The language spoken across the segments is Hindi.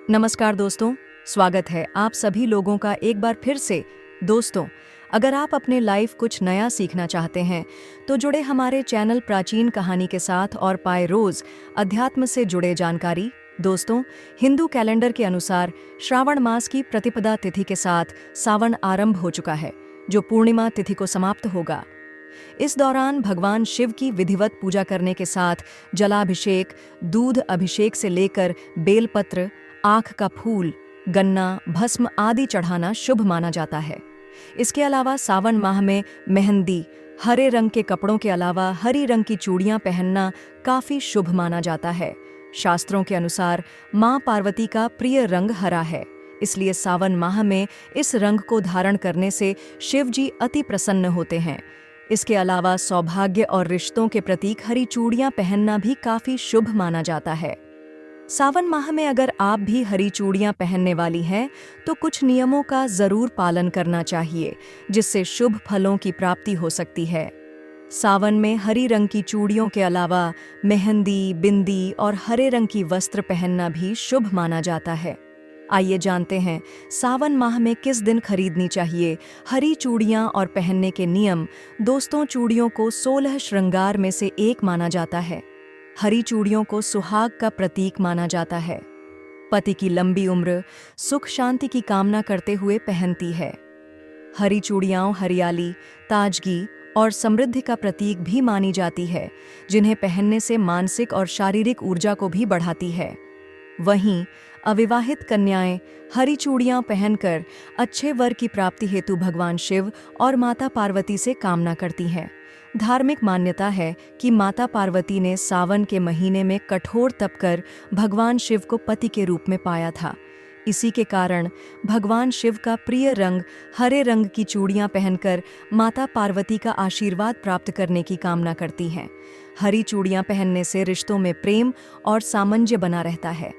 नमस्कार दोस्तों, स्वागत है आप सभी लोगों का एक बार फिर से। दोस्तों, अगर आप अपने लाइफ कुछ नया सीखना चाहते हैं तो जुड़े हमारे चैनल प्राचीन कहानी के साथ और पाए रोज अध्यात्म से जुड़े जानकारी। दोस्तों, हिंदू कैलेंडर के अनुसार श्रावण मास की प्रतिपदा तिथि के साथ सावन आरंभ हो चुका है, जो पूर्णिमा तिथि को समाप्त होगा। इस दौरान भगवान शिव की विधिवत पूजा करने के साथ जलाभिषेक, दूध अभिषेक से लेकर बेलपत्र, आँख का फूल, गन्ना, भस्म आदि चढ़ाना शुभ माना जाता है। इसके अलावा सावन माह में मेहंदी, हरे रंग के कपड़ों के अलावा हरी रंग की चूड़ियां पहनना काफी शुभ माना जाता है। शास्त्रों के अनुसार मां पार्वती का प्रिय रंग हरा है, इसलिए सावन माह में इस रंग को धारण करने से शिव जी अति प्रसन्न होते हैं। इसके अलावा सौभाग्य और रिश्तों के प्रतीक हरी चूड़ियां पहनना भी काफी शुभ माना जाता है। सावन माह में अगर आप भी हरी चूड़ियां पहनने वाली हैं तो कुछ नियमों का जरूर पालन करना चाहिए, जिससे शुभ फलों की प्राप्ति हो सकती है। सावन में हरी रंग की चूड़ियों के अलावा मेहंदी, बिंदी और हरे रंग की वस्त्र पहनना भी शुभ माना जाता है। आइए जानते हैं सावन माह में किस दिन खरीदनी चाहिए हरी चूड़ियां और पहनने के नियम। दोस्तों, चूड़ियों को 16 श्रृंगार में से एक माना जाता है। हरी चूड़ियों को सुहाग का प्रतीक माना जाता है। पति की लंबी उम्र, सुख शांति की कामना करते हुए पहनती है। हरी चूड़ियां हरियाली, ताजगी और समृद्धि का प्रतीक भी मानी जाती है, जिन्हें पहनने से मानसिक और शारीरिक ऊर्जा को भी बढ़ाती है। वहीं अविवाहित कन्याएं हरी चूड़ियां पहनकर अच्छे वर की प्राप्ति हेतु भगवान शिव और माता पार्वती से कामना करती हैं। धार्मिक मान्यता है कि माता पार्वती ने सावन के महीने में कठोर तप कर भगवान शिव को पति के रूप में पाया था। इसी के कारण भगवान शिव का प्रिय रंग हरे रंग की चूड़ियां पहनकर माता पार्वती का आशीर्वाद प्राप्त करने की कामना करती हैं। हरी चूड़ियां पहनने से रिश्तों में प्रेम और सामंजस्य बना रहता है।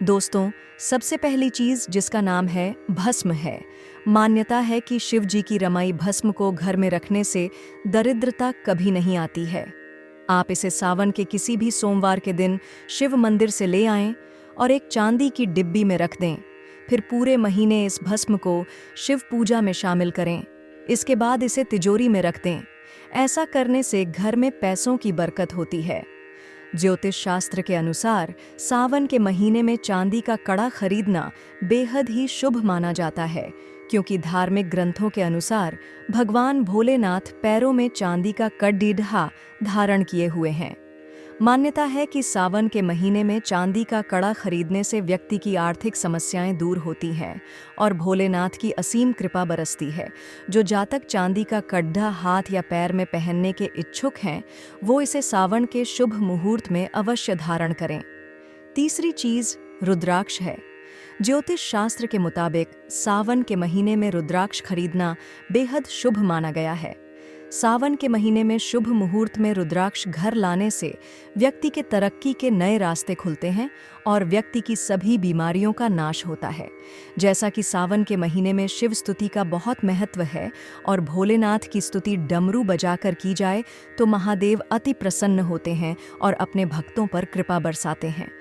दोस्तों, सबसे पहली चीज जिसका नाम है भस्म है। मान्यता है कि शिव जी की रमाई भस्म को घर में रखने से दरिद्रता कभी नहीं आती है। आप इसे सावन के किसी भी सोमवार के दिन शिव मंदिर से ले आएं और एक चांदी की डिब्बी में रख दें। फिर पूरे महीने इस भस्म को शिव पूजा में शामिल करें। इसके बाद इसे तिजोरी में रख दें। ऐसा करने से घर में पैसों की बरकत होती है। ज्योतिष शास्त्र के अनुसार सावन के महीने में चांदी का कड़ा खरीदना बेहद ही शुभ माना जाता है, क्योंकि धार्मिक ग्रंथों के अनुसार भगवान भोलेनाथ पैरों में चांदी का कड़ीढ़ा धारण किए हुए हैं। मान्यता है कि सावन के महीने में चांदी का कड़ा खरीदने से व्यक्ति की आर्थिक समस्याएं दूर होती हैं और भोलेनाथ की असीम कृपा बरसती है। जो जातक चांदी का कड़ा हाथ या पैर में पहनने के इच्छुक हैं, वो इसे सावन के शुभ मुहूर्त में अवश्य धारण करें। तीसरी चीज रुद्राक्ष है। ज्योतिष शास्त्र के मुताबिक सावन के महीने में रुद्राक्ष खरीदना बेहद शुभ माना गया है। सावन के महीने में शुभ मुहूर्त में रुद्राक्ष घर लाने से व्यक्ति के तरक्की के नए रास्ते खुलते हैं और व्यक्ति की सभी बीमारियों का नाश होता है। जैसा कि सावन के महीने में शिव स्तुति का बहुत महत्व है और भोलेनाथ की स्तुति डमरू बजाकर की जाए तो महादेव अति प्रसन्न होते हैं और अपने भक्तों पर कृपा बरसाते हैं।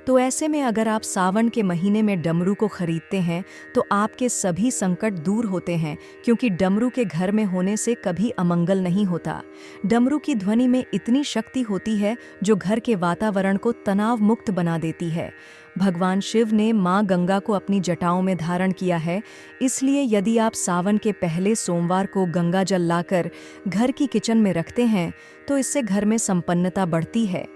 तो ऐसे में अगर आप सावन के महीने में डमरू को खरीदते हैं तो आपके सभी संकट दूर होते हैं, क्योंकि डमरू के घर में होने से कभी अमंगल नहीं होता। डमरू की ध्वनि में इतनी शक्ति होती है जो घर के वातावरण को तनाव मुक्त बना देती है। भगवान शिव ने मां गंगा को अपनी जटाओं में धारण किया है, इसलिए यदि आप सावन के पहले सोमवार को गंगा जल लाकर घर की किचन में रखते हैं तो इससे घर में संपन्नता बढ़ती है।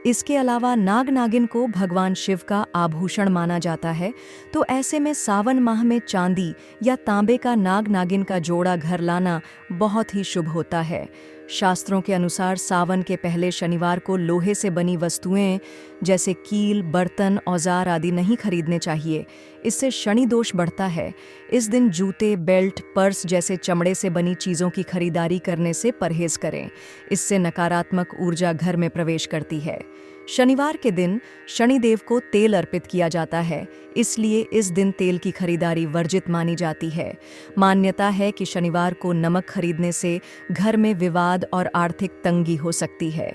इसके अलावा नाग नागिन को भगवान शिव का आभूषण माना जाता है, तो ऐसे में सावन माह में चांदी या तांबे का नाग नागिन का जोड़ा घर लाना बहुत ही शुभ होता है। शास्त्रों के अनुसार सावन के पहले शनिवार को लोहे से बनी वस्तुएं जैसे कील, बर्तन, औजार आदि नहीं खरीदने चाहिए। इससे शनि दोष बढ़ता है। इस दिन जूते, बेल्ट, पर्स जैसे चमड़े से बनी चीज़ों की खरीदारी करने से परहेज करें। इससे नकारात्मक ऊर्जा घर में प्रवेश करती है। शनिवार के दिन शनिदेव को तेल अर्पित किया जाता है, इसलिए इस दिन तेल की खरीदारी वर्जित मानी जाती है। मान्यता है कि शनिवार को नमक खरीदने से घर में विवाद और आर्थिक तंगी हो सकती है।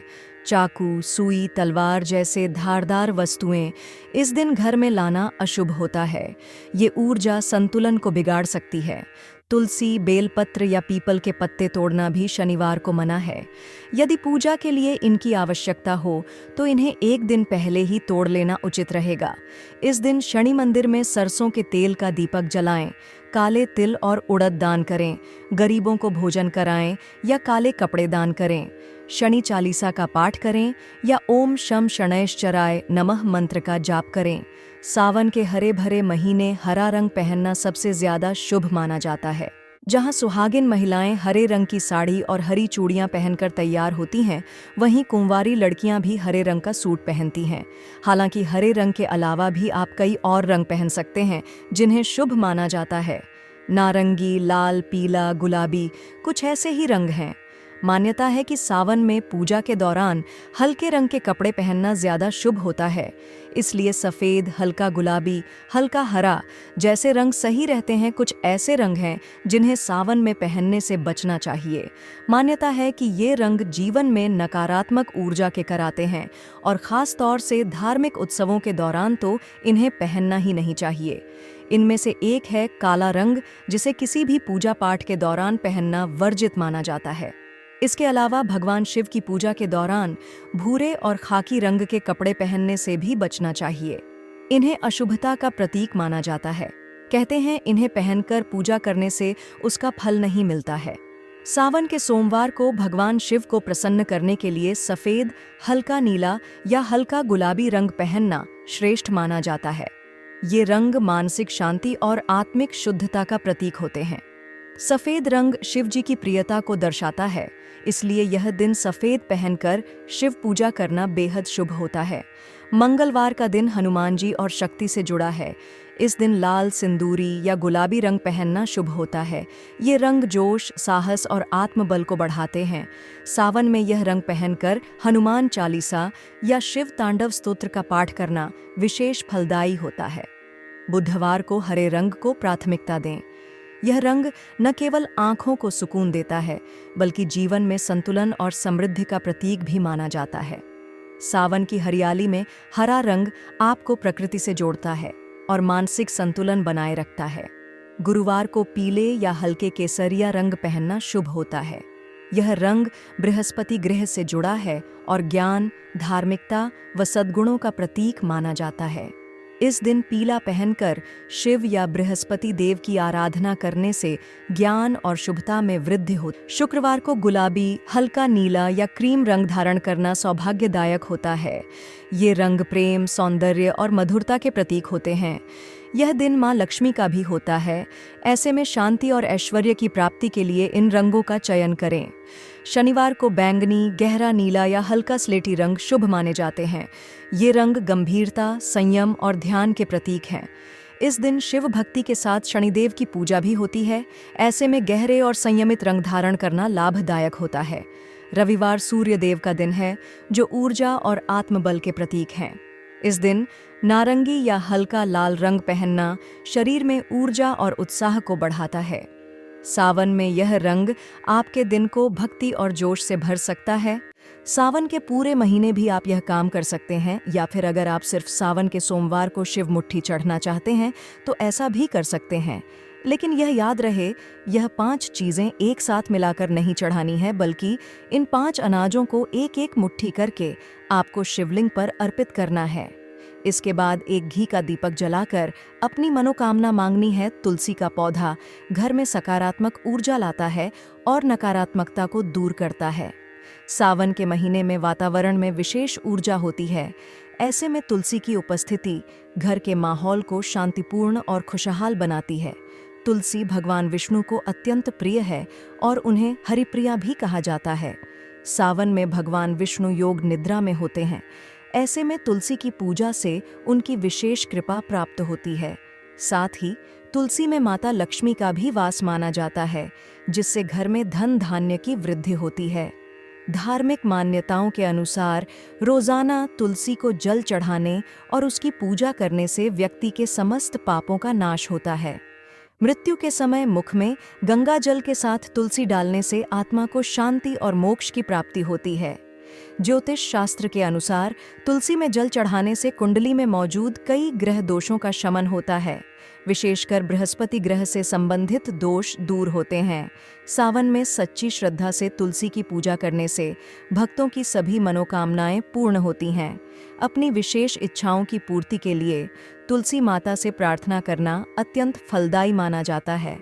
चाकू, सुई, तलवार जैसे धारदार वस्तुएं इस दिन घर में लाना अशुभ होता है। ये ऊर्जा संतुलन को बिगाड़ सकती है। तुलसी, बेलपत्र या पीपल के पत्ते तोड़ना भी शनिवार को मना है। यदि पूजा के लिए इनकी आवश्यकता हो तो इन्हें एक दिन पहले ही तोड़ लेना उचित रहेगा। इस दिन शनि मंदिर में सरसों के तेल का दीपक जलाएं, काले तिल और उड़द दान करें, गरीबों को भोजन कराएं या काले कपड़े दान करें। शनि चालीसा का पाठ करें या ओम शम शनैश्चराय नमः मंत्र का जाप करें। सावन के हरे भरे महीने हरा रंग पहनना सबसे ज्यादा शुभ माना जाता है। जहां सुहागिन महिलाएं हरे रंग की साड़ी और हरी चूड़ियां पहनकर तैयार होती हैं, वहीं कुंवारी लड़कियां भी हरे रंग का सूट पहनती हैं। हालांकि हरे रंग के अलावा भी आप कई और रंग पहन सकते हैं जिन्हें शुभ माना जाता है। नारंगी, लाल, पीला, गुलाबी कुछ ऐसे ही रंग हैं। मान्यता है कि सावन में पूजा के दौरान हल्के रंग के कपड़े पहनना ज्यादा शुभ होता है। इसलिए सफ़ेद, हल्का गुलाबी, हल्का हरा जैसे रंग सही रहते हैं। कुछ ऐसे रंग हैं जिन्हें सावन में पहनने से बचना चाहिए। मान्यता है कि ये रंग जीवन में नकारात्मक ऊर्जा के कराते हैं और ख़ास तौर से धार्मिक उत्सवों के दौरान तो इन्हें पहनना ही नहीं चाहिए। इनमें से एक है काला रंग, जिसे किसी भी पूजा पाठ के दौरान पहनना वर्जित माना जाता है। इसके अलावा भगवान शिव की पूजा के दौरान भूरे और खाकी रंग के कपड़े पहनने से भी बचना चाहिए। इन्हें अशुभता का प्रतीक माना जाता है। कहते हैं इन्हें पहनकर पूजा करने से उसका फल नहीं मिलता है। सावन के सोमवार को भगवान शिव को प्रसन्न करने के लिए सफ़ेद, हल्का नीला या हल्का गुलाबी रंग पहनना श्रेष्ठ माना जाता है। ये रंग मानसिक शांति और आत्मिक शुद्धता का प्रतीक होते हैं। सफ़ेद रंग शिव जी की प्रियता को दर्शाता है, इसलिए यह दिन सफ़ेद पहनकर शिव पूजा करना बेहद शुभ होता है। मंगलवार का दिन हनुमान जी और शक्ति से जुड़ा है। इस दिन लाल, सिंदूरी या गुलाबी रंग पहनना शुभ होता है। ये रंग जोश, साहस और आत्मबल को बढ़ाते हैं। सावन में यह रंग पहनकर हनुमान चालीसा या शिव तांडव स्तोत्र का पाठ करना विशेष फलदायी होता है। बुधवार को हरे रंग को प्राथमिकता दें। यह रंग न केवल आँखों को सुकून देता है, बल्कि जीवन में संतुलन और समृद्धि का प्रतीक भी माना जाता है। सावन की हरियाली में हरा रंग आपको प्रकृति से जोड़ता है और मानसिक संतुलन बनाए रखता है। गुरुवार को पीले या हल्के केसरिया रंग पहनना शुभ होता है। यह रंग बृहस्पति ग्रह से जुड़ा है और ज्ञान, धार्मिकता व सद्गुणों का प्रतीक माना जाता है। इस दिन पीला पहनकर शिव या बृहस्पति देव की आराधना करने से ज्ञान और शुभता में वृद्धि होती। शुक्रवार को गुलाबी, हल्का नीला या क्रीम रंग धारण करना सौभाग्यदायक होता है। ये रंग प्रेम, सौंदर्य और मधुरता के प्रतीक होते हैं। यह दिन माँ लक्ष्मी का भी होता है। ऐसे में शांति और ऐश्वर्य की प्राप्ति के लिए इन रंगों का चयन करें। शनिवार को बैंगनी, गहरा नीला या हल्का स्लेटी रंग शुभ माने जाते हैं। ये रंग गंभीरता, संयम और ध्यान के प्रतीक हैं। इस दिन शिव भक्ति के साथ शनिदेव की पूजा भी होती है। ऐसे में गहरे और संयमित रंग धारण करना लाभदायक होता है। रविवार सूर्य देव का दिन है, जो ऊर्जा और आत्मबल के प्रतीक हैं। इस दिन नारंगी या हल्का लाल रंग पहनना शरीर में ऊर्जा और उत्साह को बढ़ाता है। सावन में यह रंग आपके दिन को भक्ति और जोश से भर सकता है। सावन के पूरे महीने भी आप यह काम कर सकते हैं, या फिर अगर आप सिर्फ सावन के सोमवार को शिव मुट्ठी चढ़ना चाहते हैं तो ऐसा भी कर सकते हैं। लेकिन यह याद रहे, यह 5 चीज़ें एक साथ मिलाकर नहीं चढ़ानी है, बल्कि इन 5 अनाजों को एक एक मुट्ठी करके आपको शिवलिंग पर अर्पित करना है। इसके बाद एक घी का दीपक जलाकर अपनी मनोकामना मांगनी है। तुलसी का पौधा घर में सकारात्मक ऊर्जा लाता है और नकारात्मकता को दूर करता है। सावन के महीने में वातावरण में विशेष ऊर्जा होती है। ऐसे में तुलसी की उपस्थिति घर के माहौल को शांतिपूर्ण और खुशहाल बनाती है। तुलसी भगवान विष्णु को अत्यंत प्रिय है और उन्हें हरिप्रिया भी कहा जाता है। सावन में भगवान विष्णु योग निद्रा में होते हैं। ऐसे में तुलसी की पूजा से उनकी विशेष कृपा प्राप्त होती है। साथ ही तुलसी में माता लक्ष्मी का भी वास माना जाता है, जिससे घर में धन धान्य की वृद्धि होती है। धार्मिक मान्यताओं के अनुसार रोजाना तुलसी को जल चढ़ाने और उसकी पूजा करने से व्यक्ति के समस्त पापों का नाश होता है। मृत्यु के समय मुख में गंगा जल के साथ तुलसी डालने से आत्मा को शांति और मोक्ष की प्राप्ति होती है। ज्योतिष शास्त्र के अनुसार तुलसी में जल चढ़ाने से कुंडली में मौजूद कई ग्रह दोषों का शमन होता है। विशेषकर बृहस्पति ग्रह से संबंधित दोष दूर होते हैं। सावन में सच्ची श्रद्धा से तुलसी की पूजा करने से भक्तों की सभी मनोकामनाएं पूर्ण होती हैं। अपनी विशेष इच्छाओं की पूर्ति के लिए तुलसी माता से प्रार्थना करना अत्यंत फलदायी माना जाता है।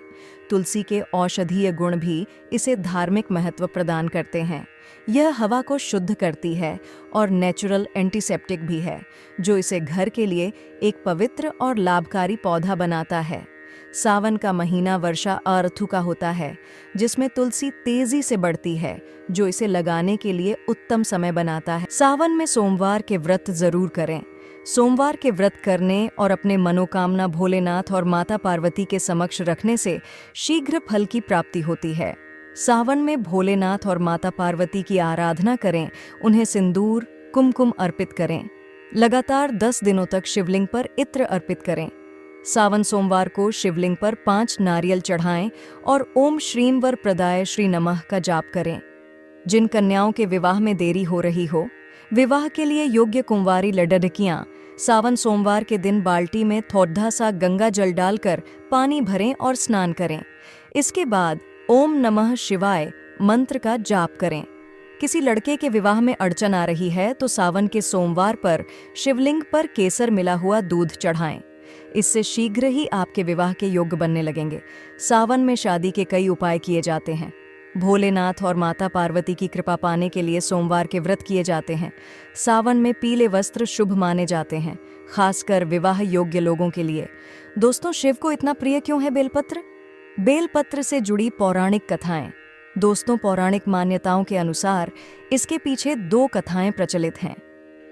तुलसी के औषधीय गुण भी इसे धार्मिक महत्व प्रदान करते हैं। यह हवा को शुद्ध करती है और नेचुरल एंटीसेप्टिक भी है, जो इसे घर के लिए एक पवित्र और लाभकारी पौधा बनाता है। सावन का महीना वर्षा ऋतु का होता है, जिसमें तुलसी तेजी से बढ़ती है, जो इसे लगाने के लिए उत्तम समय बनाता है। सावन में सोमवार के व्रत जरूर करें। सोमवार के व्रत करने और अपने मनोकामना भोलेनाथ और माता पार्वती के समक्ष रखने से शीघ्र फल की प्राप्ति होती है। सावन में भोलेनाथ और माता पार्वती की आराधना करें, उन्हें सिंदूर, कुमकुम अर्पित करें। लगातार 10 दिनों तक शिवलिंग पर इत्र अर्पित करें। सावन सोमवार को शिवलिंग पर 5 नारियल चढ़ाएं और ओम श्रीं वर प्रदाय श्री नमः का जाप करें। जिन कन्याओं के विवाह में देरी हो रही हो, विवाह के लिए योग्य कुंवारी लड़कियां सावन सोमवार के दिन बाल्टी में थोड़ा सा गंगा जल डालकर पानी भरें और स्नान करें। इसके बाद ओम नमः शिवाय मंत्र का जाप करें। किसी लड़के के विवाह में अड़चन आ रही है तो सावन के सोमवार पर शिवलिंग पर केसर मिला हुआ दूध चढ़ाएं। इससे शीघ्र ही आपके विवाह के योग्य बनने लगेंगे। सावन में शादी के कई उपाय किए जाते हैं। भोलेनाथ और माता पार्वती की कृपा पाने के लिए सोमवार के व्रत किए जाते हैं। सावन में पीले वस्त्र शुभ माने जाते हैं, खासकर विवाह योग्य लोगों के लिए। दोस्तों, शिव को इतना प्रिय क्यों है बेलपत्र? बेलपत्र से जुड़ी पौराणिक कथाएं। दोस्तों, पौराणिक मान्यताओं के अनुसार इसके पीछे 2 कथाएं प्रचलित हैं।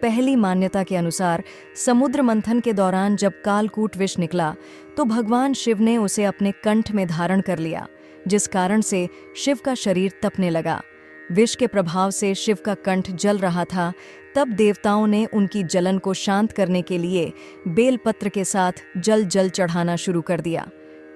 पहली मान्यता के अनुसार समुद्र मंथन के दौरान जब कालकूट विष निकला तो भगवान शिव ने उसे अपने कंठ में धारण कर लिया, जिस कारण से शिव का शरीर तपने लगा। विष के प्रभाव से शिव का कंठ जल रहा था। तब देवताओं ने उनकी जलन को शांत करने के लिए बेलपत्र के साथ जल चढ़ाना शुरू कर दिया,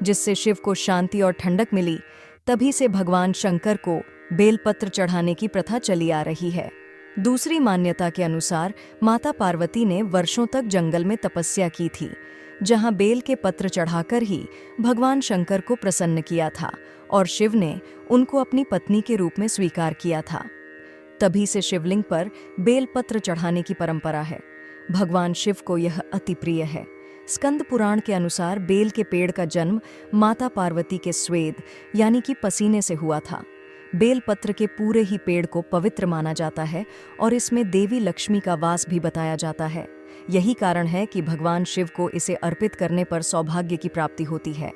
जिससे शिव को शांति और ठंडक मिली। तभी से भगवान शंकर को बेलपत्र चढ़ाने की प्रथा चली आ रही है। दूसरी मान्यता के अनुसार माता पार्वती ने वर्षों तक जंगल में तपस्या की थी, जहां बेल के पत्र चढ़ाकर ही भगवान शंकर को प्रसन्न किया था और शिव ने उनको अपनी पत्नी के रूप में स्वीकार किया था। तभी से शिवलिंग पर बेलपत्र चढ़ाने की परंपरा है। भगवान शिव को यह अति प्रिय है। स्कंद पुराण के अनुसार बेल के पेड़ का जन्म माता पार्वती के स्वेद यानी कि पसीने से हुआ था। बेलपत्र के पूरे ही पेड़ को पवित्र माना जाता है और इसमें देवी लक्ष्मी का वास भी बताया जाता है। यही कारण है कि भगवान शिव को इसे अर्पित करने पर सौभाग्य की प्राप्ति होती है।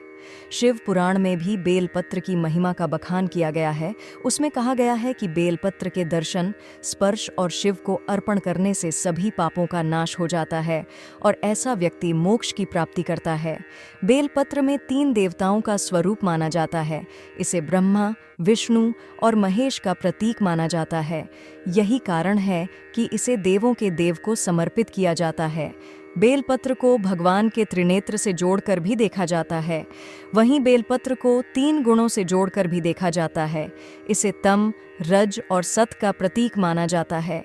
शिव पुराण में भी बेलपत्र की महिमा का बखान किया गया है। उसमें कहा गया है कि बेलपत्र के दर्शन, स्पर्श और शिव को अर्पण करने से सभी पापों का नाश हो जाता है और ऐसा व्यक्ति मोक्ष की प्राप्ति करता है। बेलपत्र में 3 देवताओं का स्वरूप माना जाता है। इसे ब्रह्मा, विष्णु और महेश का प्रतीक माना जाता है। यही कारण है कि इसे देवों के देव को समर्पित किया जाता है। बेलपत्र को भगवान के त्रिनेत्र से जोड़कर भी देखा जाता है। वहीं बेलपत्र को 3 गुणों से जोड़कर भी देखा जाता है। इसे तम, रज और सत का प्रतीक माना जाता है।